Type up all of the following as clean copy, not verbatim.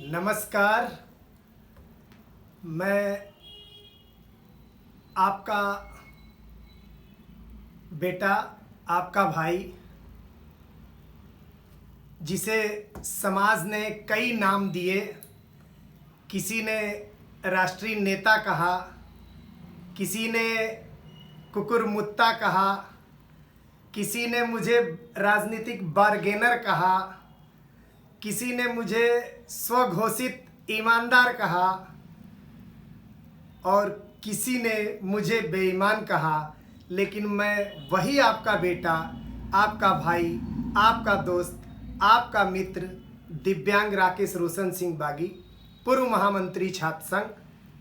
नमस्कार। मैं आपका बेटा, आपका भाई, जिसे समाज ने कई नाम दिए। किसी ने राष्ट्रीय नेता कहा, किसी ने कुकुरमुत्ता कहा, किसी ने मुझे राजनीतिक बार्गेनर कहा, किसी ने मुझे स्वघोषित ईमानदार कहा और किसी ने मुझे बेईमान कहा। लेकिन मैं वही आपका बेटा, आपका भाई, आपका दोस्त, आपका मित्र दिव्यांग राकेश रोशन सिंह बागी, पूर्व महामंत्री छात्र संघ,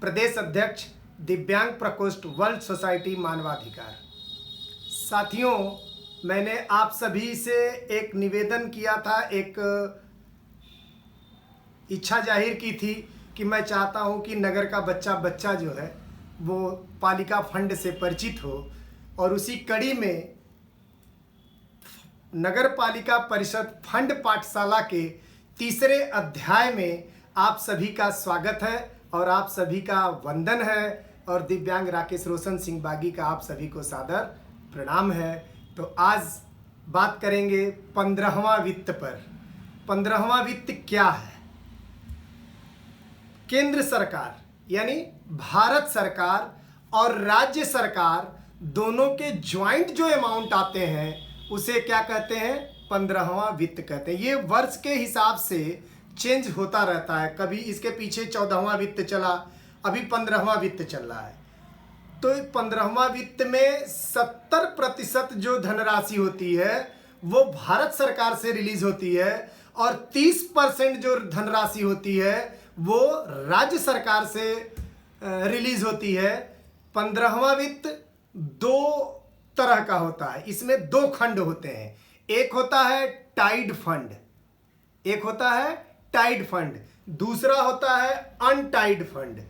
प्रदेश अध्यक्ष दिव्यांग प्रकोष्ठ वर्ल्ड सोसाइटी मानवाधिकार। साथियों, मैंने आप सभी से एक निवेदन किया था, एक इच्छा जाहिर की थी कि मैं चाहता हूं कि नगर का बच्चा जो है वो पालिका फंड से परिचित हो, और उसी कड़ी में नगर पालिका परिषद फंड पाठशाला के तीसरे अध्याय में आप सभी का स्वागत है और आप सभी का वंदन है, और दिव्यांग राकेश रोशन सिंह बागी का आप सभी को सादर प्रणाम है। तो आज बात करेंगे 15वां वित्त पर। 15वां वित्त क्या है? केंद्र सरकार यानी भारत सरकार और राज्य सरकार दोनों के ज्वाइंट जो अमाउंट आते हैं उसे क्या कहते हैं? 15वां वित्त कहते हैं। ये वर्ष के हिसाब से चेंज होता रहता है। कभी इसके पीछे 14वां वित्त चला, अभी 15वां वित्त चल रहा है। तो 15वां वित्त में 70% जो धनराशि होती है वो भारत सरकार से रिलीज होती है, और 30% जो धनराशि होती है वो राज्य सरकार से रिलीज होती है। 15वां वित्त दो तरह का होता है। इसमें दो खंड होते हैं। एक होता है टाइड फंड, दूसरा होता है अनटाइड फंड।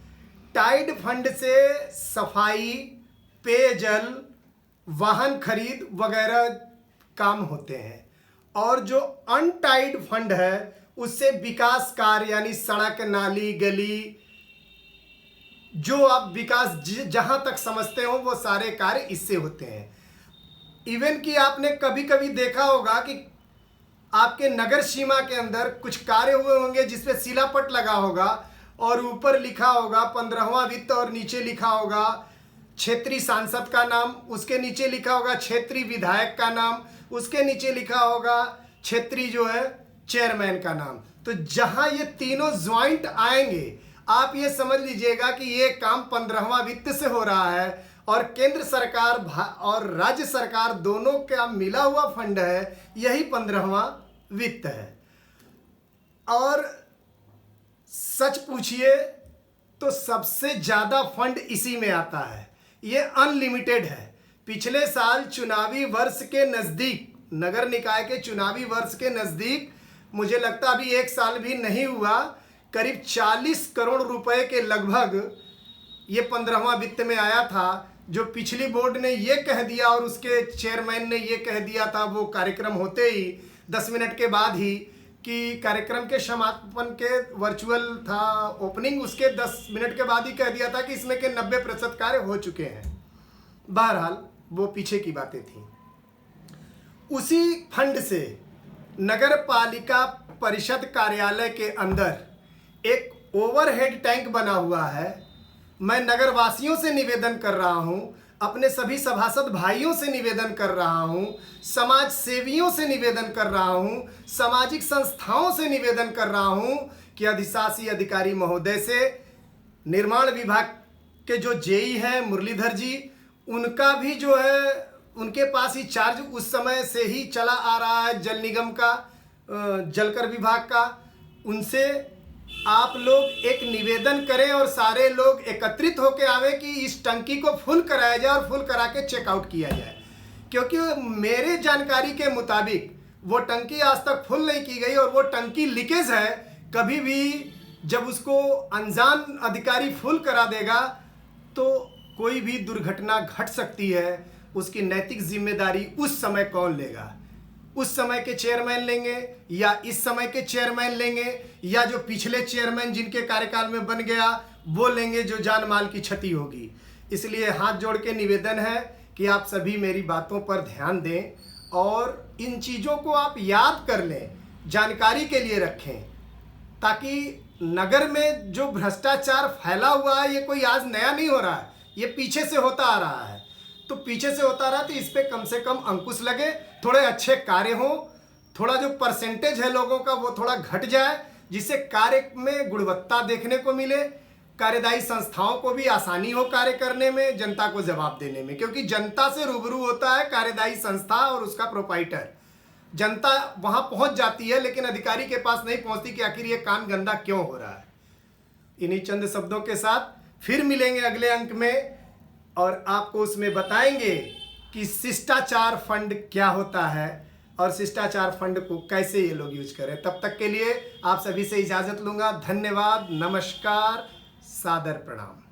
टाइड फंड से सफाई, पेयजल, वाहन खरीद वगैरह काम होते हैं, और जो अनटाइड फंड है उससे विकास कार्य यानी सड़क, नाली, गली, जो आप विकास जहां तक समझते हो वो सारे कार्य इससे होते हैं। इवन कि आपने कभी कभी देखा होगा कि आपके नगर सीमा के अंदर कुछ कार्य हुए होंगे जिसपे शिलापट लगा होगा और ऊपर लिखा होगा 15वां वित्त, और नीचे लिखा होगा क्षेत्रीय सांसद का नाम, उसके नीचे लिखा होगा क्षेत्रीय विधायक का नाम, उसके नीचे लिखा होगा क्षेत्रीय जो है चेयरमैन का नाम। तो जहां ये तीनों ज्वाइंट आएंगे, आप ये समझ लीजिएगा कि ये काम 15वां वित्त से हो रहा है, और केंद्र सरकार और राज्य सरकार दोनों का मिला हुआ फंड है, यही 15वां वित्त है। और सच पूछिए तो सबसे ज्यादा फंड इसी में आता है। ये अनलिमिटेड है। पिछले साल चुनावी वर्ष के नजदीक, नगर निकाय के चुनावी वर्ष के नजदीक, मुझे लगता अभी एक साल भी नहीं हुआ, करीब 40 करोड़ रुपए के लगभग ये 15वां वित्त में आया था, जो पिछली बोर्ड ने ये कह दिया और उसके चेयरमैन ने ये कह दिया था वो कार्यक्रम होते ही 10 मिनट के बाद ही, कि कार्यक्रम के समापन के वर्चुअल था ओपनिंग, उसके 10 मिनट के बाद ही कह दिया था कि इसमें के 90% कार्य हो चुके हैं। बहरहाल वो पीछे की बातें थी। उसी फंड से नगर पालिका परिषद कार्यालय के अंदर एक ओवरहेड टैंक बना हुआ है। मैं नगरवासियों से निवेदन कर रहा हूं, अपने सभी सभासद भाइयों से निवेदन कर रहा हूं, समाज सेवियों से निवेदन कर रहा हूं, सामाजिक संस्थाओं से निवेदन कर रहा हूं कि अधिशासी अधिकारी महोदय से, निर्माण विभाग के जो जेई हैं मुरलीधर जी, उनका भी जो है उनके पास ही चार्ज उस समय से ही चला आ रहा है, जल निगम का, जलकर विभाग का, उनसे आप लोग एक निवेदन करें और सारे लोग एकत्रित होकर आवे कि इस टंकी को फुल कराया जाए और फुल करा के चेकआउट किया जाए। क्योंकि मेरे जानकारी के मुताबिक वो टंकी आज तक फुल नहीं की गई, और वो टंकी लीकेज है। कभी भी जब उसको अनजान अधिकारी फुल करा देगा तो कोई भी दुर्घटना घट सकती है। उसकी नैतिक जिम्मेदारी उस समय कौन लेगा? उस समय के चेयरमैन लेंगे या इस समय के चेयरमैन लेंगे या जो पिछले चेयरमैन जिनके कार्यकाल में बन गया वो लेंगे जो जान माल की क्षति होगी। इसलिए हाथ जोड़ के निवेदन है कि आप सभी मेरी बातों पर ध्यान दें और इन चीज़ों को आप याद कर लें, जानकारी के लिए रखें, ताकि नगर में जो भ्रष्टाचार फैला हुआ है ये कोई आज नया नहीं हो रहा है, ये पीछे से होता आ रहा है। तो पीछे से होता रहा तो इस पर कम से कम अंकुश लगे, थोड़े अच्छे कार्य हों, थोड़ा जो परसेंटेज है लोगों का वो थोड़ा घट जाए, जिससे कार्य में गुणवत्ता देखने को मिले, कार्यदायी संस्थाओं को भी आसानी हो कार्य करने में, जनता को जवाब देने में, क्योंकि जनता से रूबरू होता है कार्यदायी संस्था और उसका प्रोपाइटर। जनता वहां पहुंच जाती है लेकिन अधिकारी के पास नहीं पहुंचती कि आखिर ये काम गंदा क्यों हो रहा है। इन्हीं चंद शब्दों के साथ फिर मिलेंगे अगले अंक में और आपको उसमें बताएंगे कि शिष्टाचार फंड क्या होता है और शिष्टाचार फंड को कैसे ये लोग यूज करें। तब तक के लिए आप सभी से इजाज़त लूँगा। धन्यवाद, नमस्कार, सादर प्रणाम।